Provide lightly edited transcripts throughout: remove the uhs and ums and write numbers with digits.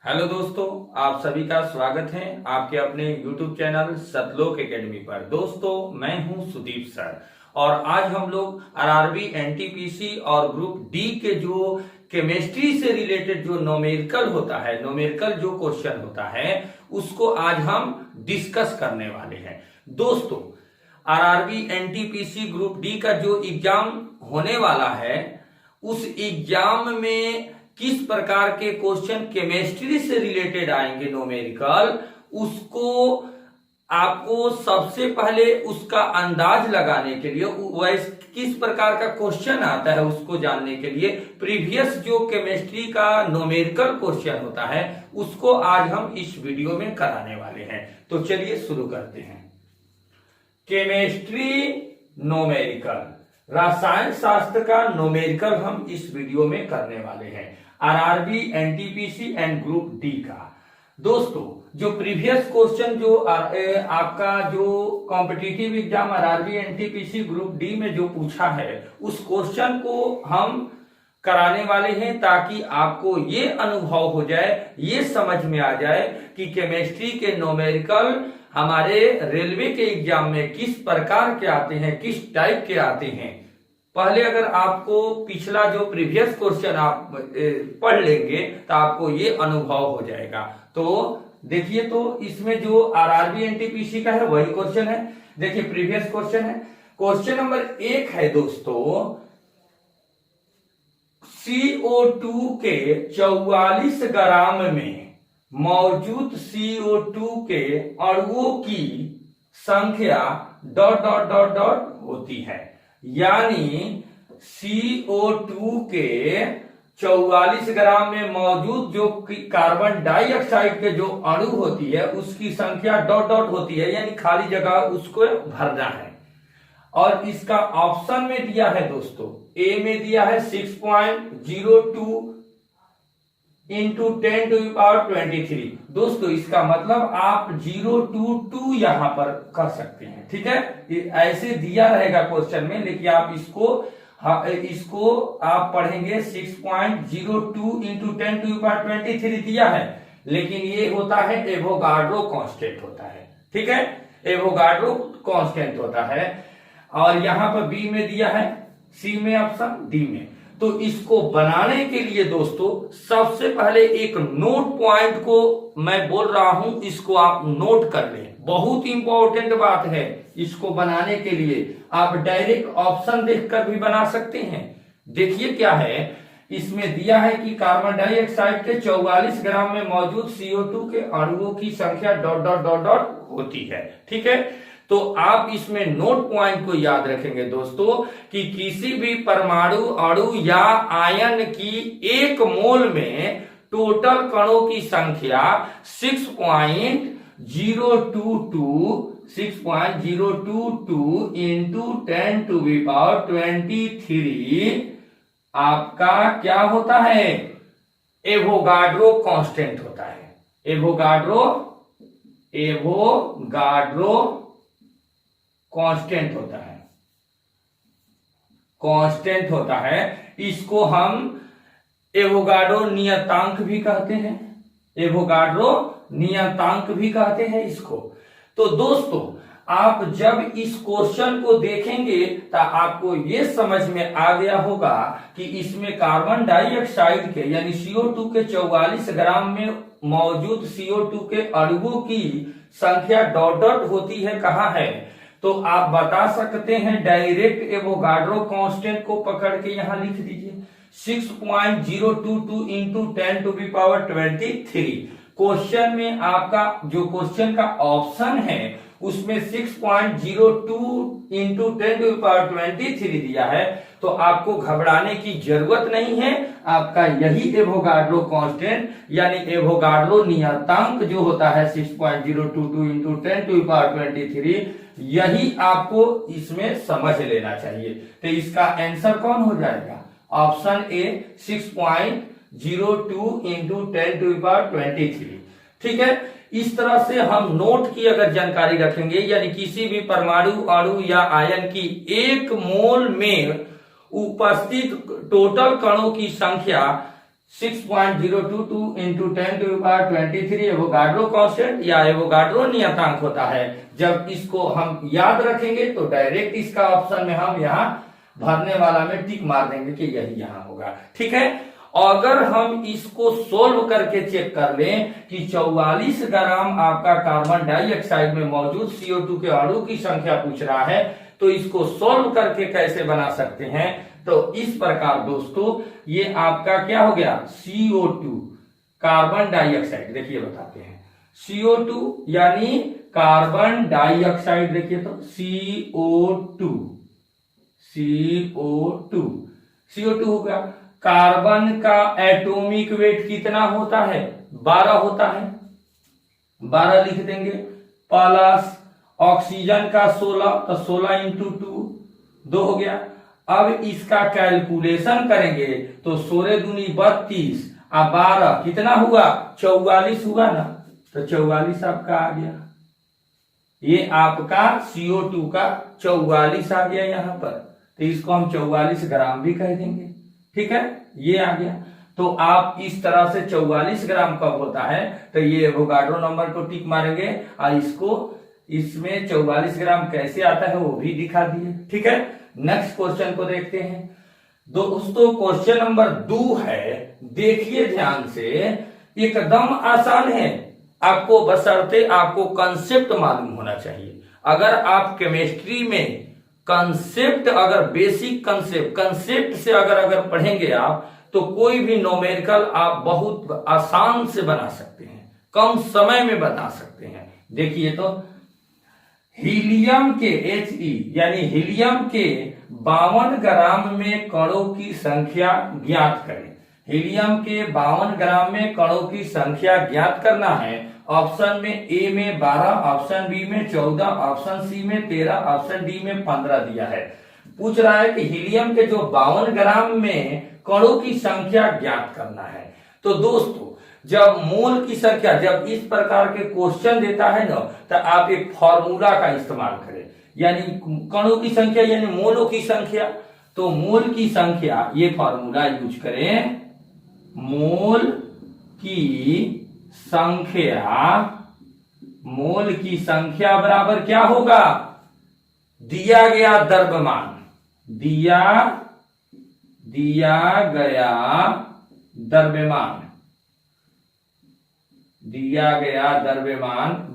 Hello दोस्तों, आप सभी का स्वागत है आपके अपने YouTube चैनल सतलोक एकेडमी पर। दोस्तों, मैं हूं सुदीप सर और आज हम लोग आरआरबी, एनटीपीसी और ग्रुप डी के जो केमिस्ट्री से रिलेटेड जो न्यूमेरिकल होता है, न्यूमेरिकल जो क्वेश्चन होता है, उसको आज हम डिस्कस करने वाले हैं। दोस्तों, आरआरबी, एनटीपीसी, ग्रुप डी का जो एग्जाम होने वाला है, उस एग्जाम में किस प्रकार के क्वेश्चन केमिस्ट्री से रिलेटेड आएंगे न्यूमेरिकल, उसको आपको सबसे पहले उसका अंदाज लगाने के लिए, वैसे किस प्रकार का क्वेश्चन आता है उसको जानने के लिए प्रीवियस जो केमिस्ट्री का न्यूमेरिकल क्वेश्चन होता है उसको आज हम इस वीडियो में कराने वाले हैं। तो चलिए शुरू करते हैं। केमिस्ट्री न्यूमेरिकल, रसायन शास्त्र का न्यूमेरिकल हम इस वीडियो में करने वाले हैं, RRB, NTPC and group D का। दोस्तों, जो प्रीवियस क्वेश्चन जो आपका जो competitive exam RRB, NTPC, group D में जो पूछा है, उस क्वेश्चन को हम कराने वाले हैं ताकि आपको ये अनुभव हो जाए, ये समझ में आ जाए कि केमिस्ट्री के न्यूमेरिकल हमारे रेलवे के एग्जाम में किस प्रकार के आते हैं, किस टाइप के आते हैं। पहले अगर आपको पिछला जो प्रीवियस क्वेश्चन आप पढ़ लेंगे तो आपको ये अनुभव हो जाएगा। तो देखिए, तो इसमें जो आरआरबी, एनटीपीसी का है वही क्वेश्चन है। देखिए, प्रीवियस क्वेश्चन है, क्वेश्चन नंबर 1 है दोस्तों, CO2 के 44 ग्राम में मौजूद CO2 के अणुओं की संख्या ... होती है। यानी CO2 के 44 ग्राम में मौजूद जो कार्बन डाइऑक्साइड के जो अणु होती है उसकी संख्या ... होती है, यानी खाली जगह उसको भरना है। और इसका ऑप्शन में दिया है दोस्तों, ए में दिया है 6.02 इंटू 10⁻23। दोस्तों, इसका मतलब आप 022 यहां पर कर सकते हैं, ठीक है। ऐसे दिया रहेगा क्वेश्चन में, लेकिन आप इसको आप पढ़ेंगे 6.02 इंटू 10⁻23 दिया है, लेकिन ये होता है एवोगाड्रो कांस्टेंट होता है, ठीक है, एवोगाड्रो कांस्टेंट होता है। और यहां पर बी में दिया है, सी में ऑप्शन, डी में। तो इसको बनाने के लिए दोस्तों सबसे पहले एक नोट पॉइंट को मैं बोल रहा हूं, इसको आप नोट कर लें, बहुत इंपॉर्टेंट बात है। इसको बनाने के लिए आप डायरेक्ट ऑप्शन देखकर भी बना सकते हैं। देखिए क्या है, इसमें दिया है कि कार्बन डाइऑक्साइड के 44 ग्राम में मौजूद CO2 के अणुओं की संख्या ... होती है, ठीक है। तो आप इसमें नोट पॉइंट को याद रखेंगे दोस्तों कि किसी भी परमाणु, अणु या आयन की एक मोल में टोटल कणों की संख्या 6.022 इंटू 10⁻23 आपका क्या होता है, एवोगाड्रो कांस्टेंट होता है। एवोगाड्रो कांस्टेंट होता है। इसको हम एवोगाड्रो नियतांक भी कहते हैं, एवोगाड्रो नियतांक भी कहते हैं इसको। तो दोस्तों, आप जब इस क्वेश्चन को देखेंगे तो आपको ये समझ में आ गया होगा कि इसमें कार्बन डाइऑक्साइड के यानी CO2 के 44 ग्राम में मौजूद CO2 के अणुओं की संख्या ... होती है, कहाँ है। तो आप बता सकते हैं डायरेक्ट एवोगाड्रो कांस्टेंट को पकड़ के यहां लिख दीजिए 6.022 इंटू 10⁻23। क्वेश्चन में आपका जो क्वेश्चन का ऑप्शन है उसमें 6.02 इंटू 10⁻23 दिया है। तो आपको घबराने की जरूरत नहीं है, आपका यही एवोगाड्रो कांस्टेंट यानी एवोगाड्रो नियतांक जो होता है 6.022 इंटू 10⁻23, यही आपको इसमें समझ लेना चाहिए। तो इसका आंसर कौन हो जाएगा, ऑप्शन ए 6.02 इंटू 10⁻23, ठीक है। इस तरह से हम नोट की अगर जानकारी रखेंगे, यानी किसी भी परमाणु, अणु या आयन की एक मोल में उपस्थित टोटल कणों की संख्या 6.022 इंटू 10⁻23 एवोगाड्रो कांस्टेंट या एवोगाड्रो नियतांक होता है। जब इसको हम याद रखेंगे तो डायरेक्ट इसका ऑप्शन में हम यहाँ भरने वाला में टिक मार देंगे कि यही यहाँ होगा। ठीक है, अगर हम इसको सोल्व करके चेक कर लें कि 44 ग्राम आपका कार्बन डाइऑक्साइड में मौजूद CO2 के अणु की संख्या पूछ रहा है, तो इसको सोल्व करके कैसे बना सकते हैं। तो इस प्रकार दोस्तों ये आपका क्या हो गया, CO2 कार्बन डाइऑक्साइड, देखिए बताते हैं CO2 यानी कार्बन डाइऑक्साइड, देखिए तो CO2 हो गया। कार्बन का एटॉमिक वेट कितना होता है, 12 होता है, 12 लिख देंगे, प्लस ऑक्सीजन का 16, तो 16 इंटू 2 हो गया। अब इसका कैलकुलेशन करेंगे तो 16 दूनी 32 और 12 कितना हुआ, 44 हुआ ना, तो 44 आपका आ गया। ये आपका CO2 का 44 आ गया यहाँ पर, तो इसको हम 44 ग्राम भी कह देंगे। ठीक है, ये आ गया। तो आप इस तरह से 44 ग्राम कब होता है, तो ये एवोगाड्रो नंबर को टिक मारेंगे और इसको इसमें 44 ग्राम कैसे आता है वो भी दिखा दिए। ठीक है, नेक्स्ट क्वेश्चन को देखते हैं दोस्तों। क्वेश्चन नंबर 2 है, देखिए ध्यान से, एकदम आसान है, आपको बशर्ते आपको कंसेप्ट मालूम होना चाहिए। अगर आप केमिस्ट्री में कंसेप्ट, अगर बेसिक कंसेप्ट से अगर पढ़ेंगे आप, तो कोई भी न्यूमेरिकल आप बहुत आसान से बना सकते हैं, कम समय में बना सकते हैं। देखिए तो हीलियम के He यानी हीलियम के 52 ग्राम में कणों की संख्या ज्ञात करें। हीलियम के 52 ग्राम में कणों की संख्या ज्ञात करना है। ऑप्शन में ए में 12, ऑप्शन बी में 14, ऑप्शन सी में 13, ऑप्शन डी में 15 दिया है। पूछ रहा है कि हीलियम के जो 52 ग्राम में कणों की संख्या ज्ञात करना है। तो दोस्तों जब मोल की संख्या, जब इस प्रकार के क्वेश्चन देता है ना, तो आप एक फॉर्मूला का इस्तेमाल करें, यानी कणों की संख्या यानी मोलों की संख्या। तो मोल की संख्या, ये फॉर्मूला यूज करें, मोल की संख्या बराबर क्या होगा, दिया गया द्रव्यमान, दिया गया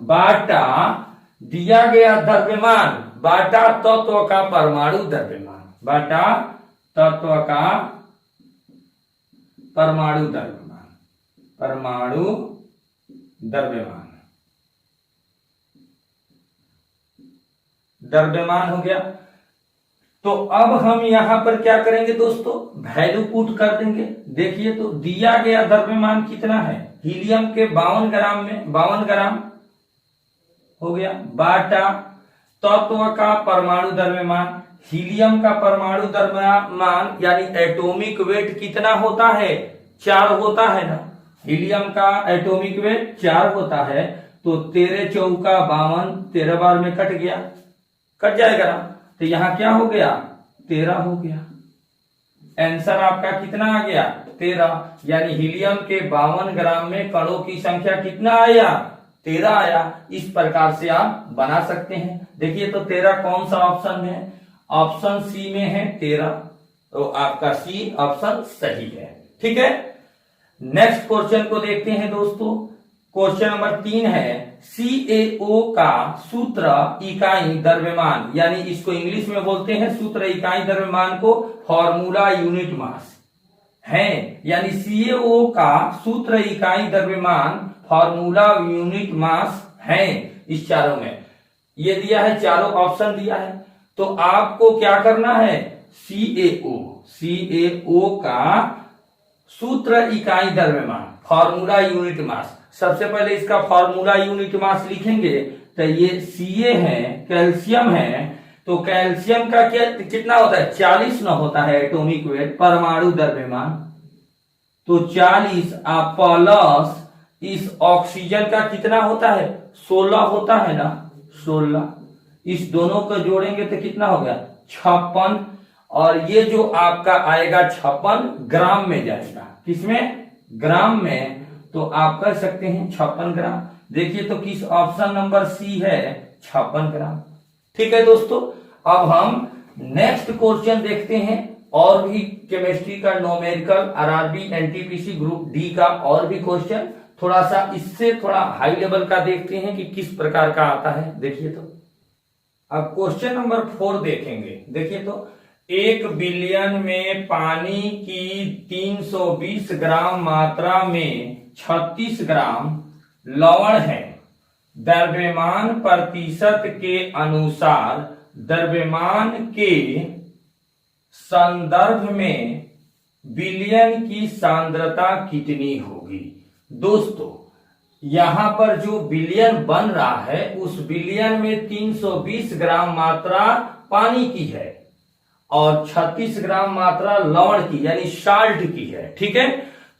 बाटा दिया गया द्रव्यमान बाटा तत्व का परमाणु द्रव्यमान, बाटा तत्व का परमाणु द्रव्यमान हो गया। तो अब हम यहां पर क्या करेंगे दोस्तों, वैल्यू पुट कर देंगे। देखिए तो दिया गया द्रव्यमान कितना है, हीलियम के 52 ग्राम में 52 ग्राम हो गया, बाटा तत्व का परमाणु द्रव्यमान, हीलियम का परमाणु द्रव्यमान यानी एटॉमिक वेट कितना होता है, 4 होता है ना, हीलियम का एटॉमिक वेट 4 होता है। तो 13 चौका 52, 13 बार में कट जाएगा ना, तो यहां क्या हो गया, 13 हो गया। आंसर आपका कितना आ गया, 13। यानी हीलियम के 52 ग्राम में कणों की संख्या कितना आया, 13 आया। इस प्रकार से आप बना सकते हैं। देखिए तो 13 कौन सा ऑप्शन में है, ऑप्शन सी में है 13, तो आपका सी ऑप्शन सही है। ठीक है, नेक्स्ट क्वेश्चन को देखते हैं दोस्तों। क्वेश्चन नंबर 3 है, CaO का सूत्र इकाई द्रव्यमान, यानी इसको इंग्लिश में बोलते हैं सूत्र इकाई द्रव्यमान को फॉर्मूला यूनिट मास है, यानी CaO का सूत्र इकाई द्रव्यमान फॉर्मूला यूनिट मास है। इस चारों में ये दिया है, चारों ऑप्शन दिया है। तो आपको क्या करना है, CaO का सूत्र इकाई द्रव्यमान फॉर्मूला यूनिट मास, सबसे पहले इसका फॉर्मूला यूनिट मास लिखेंगे। तो ये Ca है, कैल्शियम है, तो कैल्शियम का क्या कितना होता है, 40 ना होता है एटॉमिक वेट, परमाणु द्रव्यमान। तो 40 प्लस इस ऑक्सीजन का कितना होता है, 16 होता है ना, 16, इस दोनों को जोड़ेंगे तो कितना हो गया, 56। और ये जो आपका आएगा 56 ग्राम में जाएगा, किसमें? ग्राम में। तो आप कर सकते हैं 56 ग्राम। देखिए तो किस ऑप्शन नंबर सी है 56 ग्राम। ठीक है दोस्तों, अब हम नेक्स्ट क्वेश्चन देखते हैं। और भी केमिस्ट्री का numerical RRB NTPC group D का और भी क्वेश्चन थोड़ा सा इससे थोड़ा हाई लेवल का देखते हैं कि किस प्रकार का आता है। देखिए तो अब क्वेश्चन नंबर 4 देखेंगे। देखिए तो 1 बिलियन में पानी की 320 ग्राम मात्रा में 36 ग्राम लवण है। द्रव्यमान प्रतिशत के अनुसार द्रव्यमान के संदर्भ में बिलियन की सांद्रता कितनी होगी? दोस्तों यहां पर जो बिलियन बन रहा है उस बिलियन में 320 ग्राम मात्रा पानी की है और 36 ग्राम मात्रा लवण की यानी साल्ट की है। ठीक है,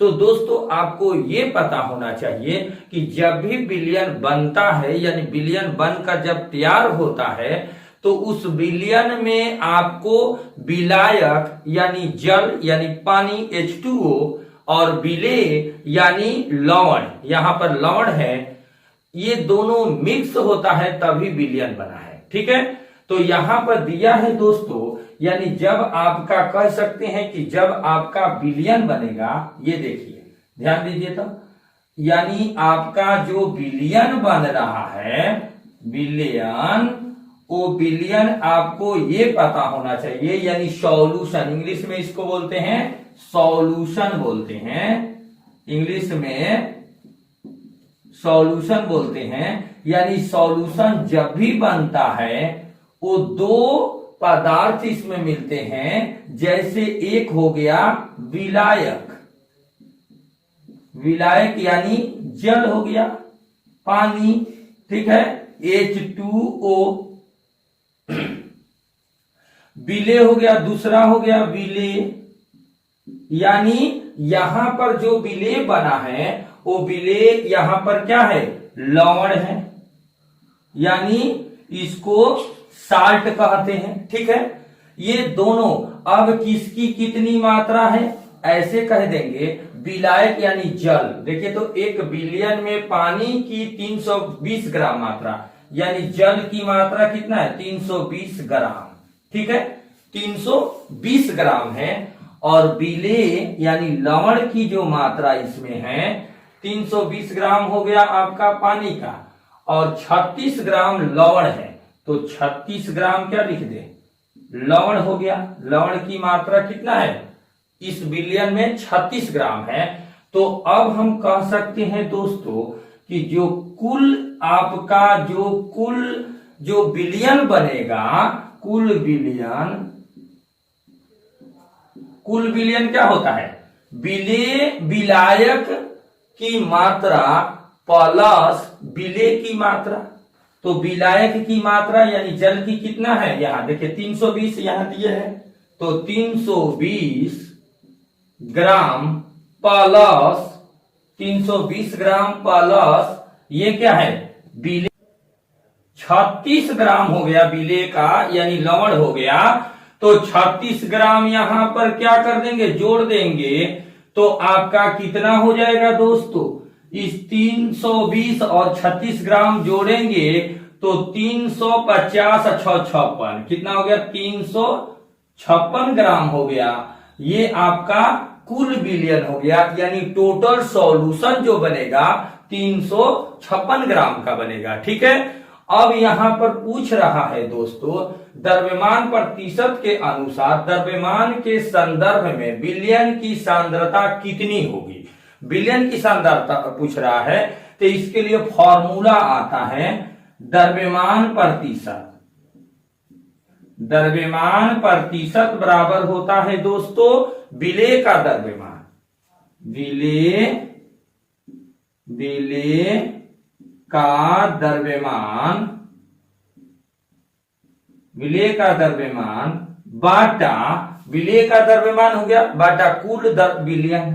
तो दोस्तों आपको ये पता होना चाहिए कि जब भी बिलियन बनता है यानी बिलियन बनकर जब तैयार होता है तो उस बिलियन में आपको विलायक यानी जल यानी पानी H2O और विलेय यानी लवण, यहां पर लवण है, ये दोनों मिक्स होता है तभी बिलियन बना है। ठीक है, तो यहां पर दिया है दोस्तों, यानी जब आपका कह सकते हैं कि जब आपका बिलियन बनेगा, ये देखिए ध्यान दीजिए तो, यानी आपका जो बिलियन बन रहा है बिलियन, वो बिलियन आपको ये पता होना चाहिए यानी सॉल्यूशन, इंग्लिश में इसको बोलते हैं सॉल्यूशन बोलते हैं, इंग्लिश में सॉल्यूशन बोलते हैं। यानी सॉल्यूशन जब भी बनता है वो दो पदार्थ इसमें मिलते हैं, जैसे एक हो गया विलायक, विलायक यानी जल हो गया, पानी, ठीक है, H2O, विलेय हो गया, दूसरा हो गया विलेय, यानी यहां पर जो विलेय बना है वो विलेय यहां पर क्या है? लवण है, यानी इसको साल्ट कहते हैं। ठीक है, ये दोनों अब किसकी कितनी मात्रा है ऐसे कह देंगे, विलायक यानी जल। देखिए तो 1 बिलियन में पानी की 320 ग्राम मात्रा यानी जल की मात्रा कितना है? 320 ग्राम। ठीक है, 320 ग्राम है और विलेय यानी लवण की जो मात्रा इसमें है 320 ग्राम हो गया आपका पानी का और 36 ग्राम लवण है, तो 36 ग्राम क्या लिख दे? लवण हो गया। लवण की मात्रा कितना है इस बिलियन में? 36 ग्राम है। तो अब हम कह सकते हैं दोस्तों कि जो कुल आपका जो बिलियन बनेगा, कुल बिलियन क्या होता है? विलायक की मात्रा प्लस विलेय की मात्रा। तो विलायक की मात्रा यानी जल की कितना है? यहां देखिए 320 यहां दिए है, तो 320 ग्राम प्लस 320 ग्राम प्लस ये क्या है? विलेय 36 ग्राम हो गया विलेय का यानी लवण हो गया। तो 36 ग्राम यहां पर क्या कर देंगे? जोड़ देंगे, तो आपका कितना हो जाएगा दोस्तों? इस 320 और 36 ग्राम जोड़ेंगे तो 350 56, कितना हो गया? 356 ग्राम हो गया। ये आपका कुल बिलियन हो गया, यानी टोटल सॉल्यूशन जो बनेगा 356 ग्राम का बनेगा। ठीक है, अब यहां पर पूछ रहा है दोस्तों, द्रव्यमान प्रतिशत के अनुसार द्रव्यमान के संदर्भ में बिलियन की सांद्रता कितनी होगी? बिलियन की सांद्रता पूछ रहा है, तो इसके लिए फॉर्मूला आता है द्रव्यमान प्रतिशत। द्रव्यमान प्रतिशत बराबर होता है दोस्तों विलेय का द्रव्यमान, विलेय का द्रव्यमान, विलेय का द्रव्यमान बाटा, विलेय का द्रव्यमान हो गया बाटा कुल विलियन,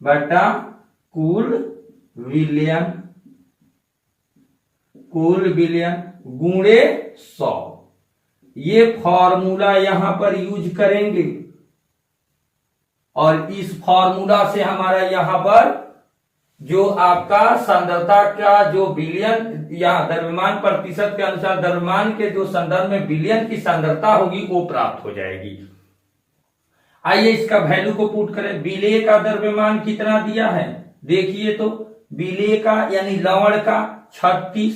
बाटा कुल विलियन गुणे 100। ये फॉर्मूला यहां पर यूज करेंगे और इस फॉर्मूला से हमारा यहाँ पर जो आपका सांद्रता का जो बिलियन या द्रव्यमान प्रतिशत के अनुसार द्रव्यमान के जो संदर्भ में बिलियन की सांद्रता होगी वो प्राप्त हो जाएगी। आइए इसका वैल्यू को पुट करें। विलेय का द्रव्यमान कितना दिया है देखिए तो, विलेय का यानी लवण का 36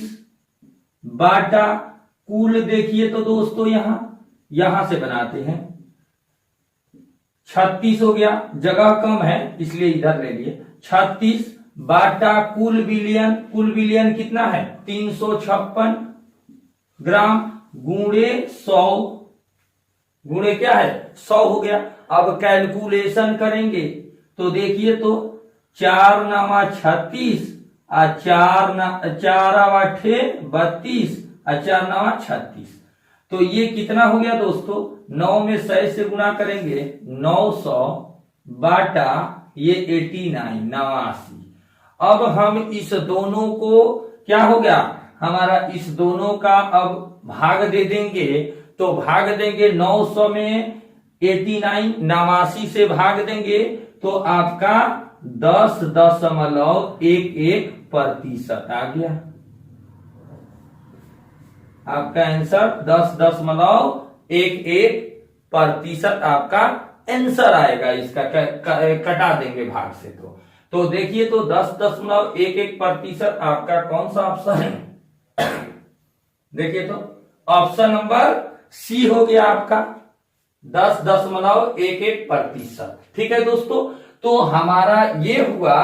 बाटा कुल देखिए तो दोस्तों यहां से बनाते हैं 36 हो गया, जगह कम है इसलिए इधर ले लिए 36 बाटा कुल बिलियन कितना है 356 ग्राम गुणे 100 गुणे क्या है 100 हो गया। अब कैलकुलेशन करेंगे तो देखिए तो 4 नामा 36 और 4 आठे 32 और 4 नामा 36, तो ये कितना हो गया दोस्तों 9 में 100 से गुणा करेंगे 900 बाटा ये 89। अब हम इस दोनों को क्या हो गया हमारा इस दोनों का अब भाग दे देंगे, तो भाग देंगे 900 में 89 से भाग देंगे तो आपका 10.11% आ गया। आपका आंसर 10.11% आपका आंसर आएगा। इसका कटा देंगे भाग से तो देखिए तो 10.11% आपका कौन सा ऑप्शन है देखिए तो ऑप्शन नंबर सी हो गया आपका 10.11%। ठीक है दोस्तों, तो हमारा ये हुआ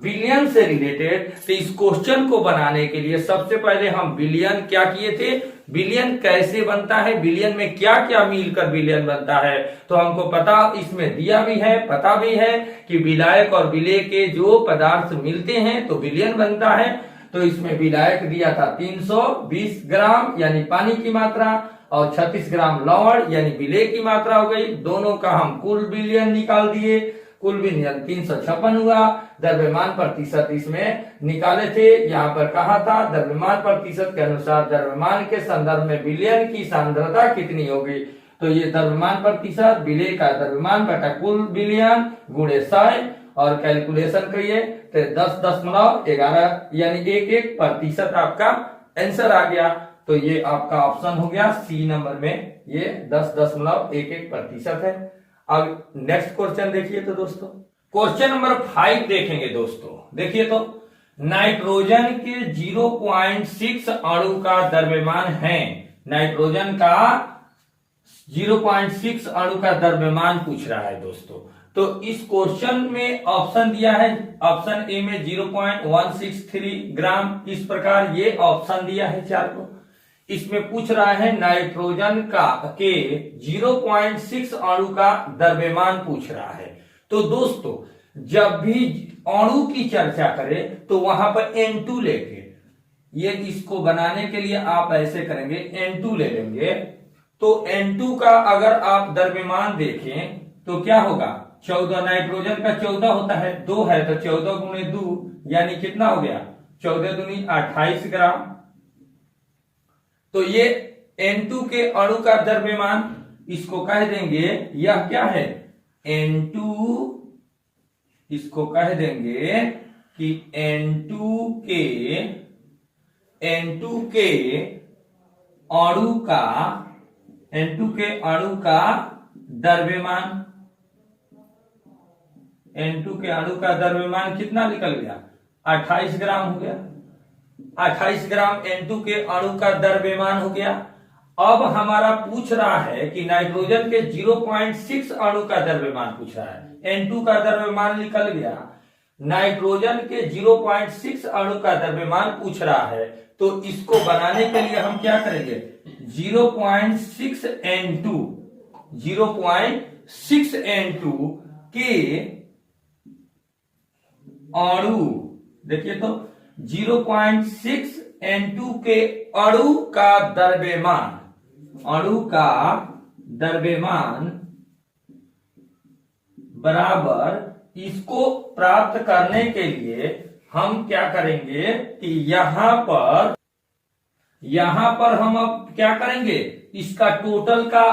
बिलियन से रिलेटेड। तो इस क्वेश्चन को बनाने के लिए सबसे पहले हम बिलियन क्या किए थे, बिलियन कैसे बनता है, बिलियन में क्या क्या मिलकर बिलियन बनता है, तो हमको पता इसमें दिया भी है, पता भी है कि विलायक और विलेय के जो पदार्थ मिलते हैं तो बिलियन बनता है। तो इसमें विलायक दिया था 320 ग्राम यानी पानी की मात्रा और 36 ग्राम लवण यानी विलेय की मात्रा हो गई। दोनों का हम कुल बिलियन निकाल दिए, कुल बिलियन 356 हुआ। द्रव्यमान प्रतिशत इसमें निकाले थे, यहाँ पर कहा था द्रव्यमान प्रतिशत के अनुसार द्रव्यमान के संदर्भ में विलियन की सांद्रता कितनी होगी, तो ये द्रव्यमान प्रतिशत विलेय का द्रव्यमान बटा कुल बिलियन गुणे 100 और कैलकुलेशन करिए तो 10.11 यानी 11% आपका आंसर आ गया। तो ये आपका ऑप्शन हो गया सी नंबर में, ये 10.11% है। अब नेक्स्ट क्वेश्चन देखिए तो दोस्तों, क्वेश्चन नंबर 5 देखेंगे दोस्तों। देखिए तो नाइट्रोजन के 0.6 अणु का द्रव्यमान है, नाइट्रोजन का 0.6 अणु का द्रव्यमान पूछ रहा है दोस्तों। तो इस क्वेश्चन में ऑप्शन दिया है, ऑप्शन ए में 0.163 ग्राम, इस प्रकार ये ऑप्शन दिया है 4 को। इसमें पूछ रहा है नाइट्रोजन का के 0.6 अणु का द्रव्यमान पूछ रहा है। तो दोस्तों जब भी अणु की चर्चा करें तो वहां पर N2 लेके, ये इसको बनाने के लिए आप ऐसे करेंगे N2 ले लेंगे। तो N2 का अगर आप द्रव्यमान देखें तो क्या होगा 14, नाइट्रोजन का 14 होता है, 2 है तो 14 गुणे 2 यानी कितना हो गया 14 दूनी 28 ग्राम। तो ये N2 के अणु का द्रव्यमान इसको कह देंगे, यह क्या है N2, इसको कह देंगे कि N2 के अणु का द्रव्यमान, N2 के अणु का द्रव्यमान कितना निकल गया 28 ग्राम हो गया। 28 ग्राम N2 के अणु का द्रव्यमान हो गया। अब हमारा पूछ रहा है कि नाइट्रोजन के 0.6 अणु का द्रव्यमान पूछ रहा है। N2 का द्रव्यमान निकल गया, नाइट्रोजन के 0.6 अणु का द्रव्यमान पूछ रहा है। तो इसको बनाने के लिए हम क्या करेंगे 0.6 N2 के अणु, देखिए तो 0.6 N2 के अणु का द्रव्यमान बराबर, इसको प्राप्त करने के लिए हम क्या करेंगे कि यहां पर हम अब क्या करेंगे इसका टोटल का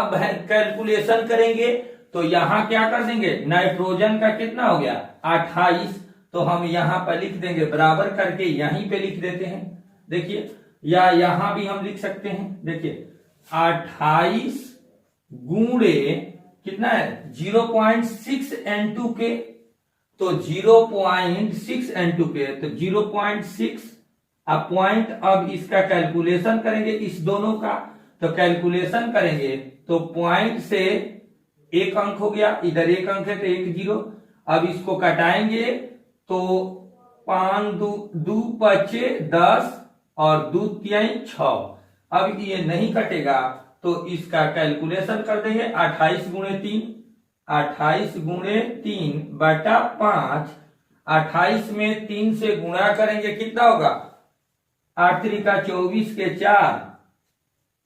कैलकुलेशन करेंगे। तो यहाँ क्या कर देंगे, नाइट्रोजन का कितना हो गया 28, तो हम यहाँ पर लिख देंगे बराबर करके यहीं पे लिख देते हैं। देखिए या यहां भी हम लिख सकते हैं, देखिए 28 गुणे कितना है 0.6 N2K, तो 0.6 N2K, तो 0.6 अब पॉइंट, अब इसका कैलकुलेशन करेंगे इस दोनों का, तो कैलकुलेशन करेंगे तो पॉइंट से एक अंक हो गया, इधर एक अंक है तो एक जीरो। अब इसको कटाएंगे तो 5 दू 5 10 और 2 3 6। अब ये नहीं कटेगा तो इसका कैलकुलेशन कर देंगे 28 गुणे 3, 28 गुणे 3 बटा 5। 28 में 3 से गुणा करेंगे कितना होगा 8 3 का 24 के 4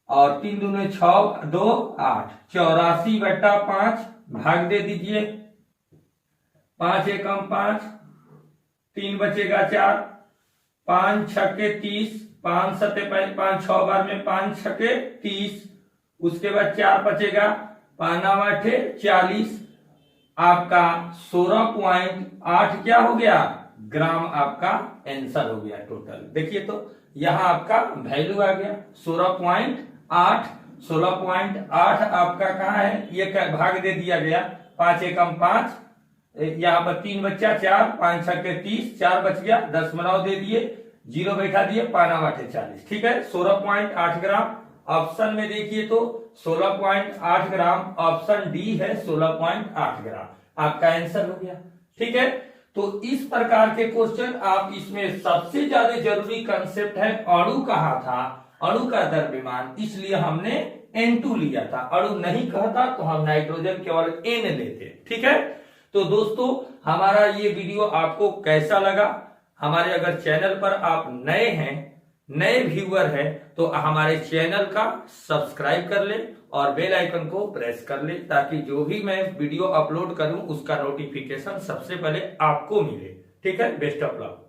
और 3 दूने 6 2 8, 84 बटा 5 भाग दे दीजिए, 5 एकम 5, 3 बचेगा 4, 5 छक्के 30, 5 सत्ते 5 6 बार में 5 छक्के 30, उसके बाद 4 बचेगा, 5 9 8 40, आपका 16.8 क्या हो गया ग्राम, आपका आंसर हो गया टोटल। देखिए तो यहां आपका वैल्यू आ गया 16.8, 16.8 आपका कहाँ है, ये भाग दे दिया गया, 5 एकम 5, यहाँ पर 3 बच्चा 4, 5 छक्के 30, 4 बच गया, 10 दे दिए, 0 बैठा दिए, 5 9 8 40, ठीक है 16.8 ग्राम। ऑप्शन में देखिए तो 16.8 ग्राम, ऑप्शन डी है 16.8 ग्राम, आपका आंसर हो गया। ठीक है, तो इस प्रकार के क्वेश्चन आप इसमें सबसे ज्यादा जरूरी कंसेप्ट है अणु कहा था, अणु का द्रव्यमान, इसलिए हमने N2 लिया था। अणु नहीं कहता तो हम नाइट्रोजन केवल N लेते। ठीक है, तो दोस्तों हमारा ये वीडियो आपको कैसा लगा? हमारे अगर चैनल पर आप नए हैं, नए व्यूअर हैं, तो हमारे चैनल का सब्सक्राइब कर ले और बेल आइकन को प्रेस कर ले, ताकि जो भी मैं वीडियो अपलोड करूं उसका नोटिफिकेशन सबसे पहले आपको मिले। ठीक है, बेस्ट ऑफ लक।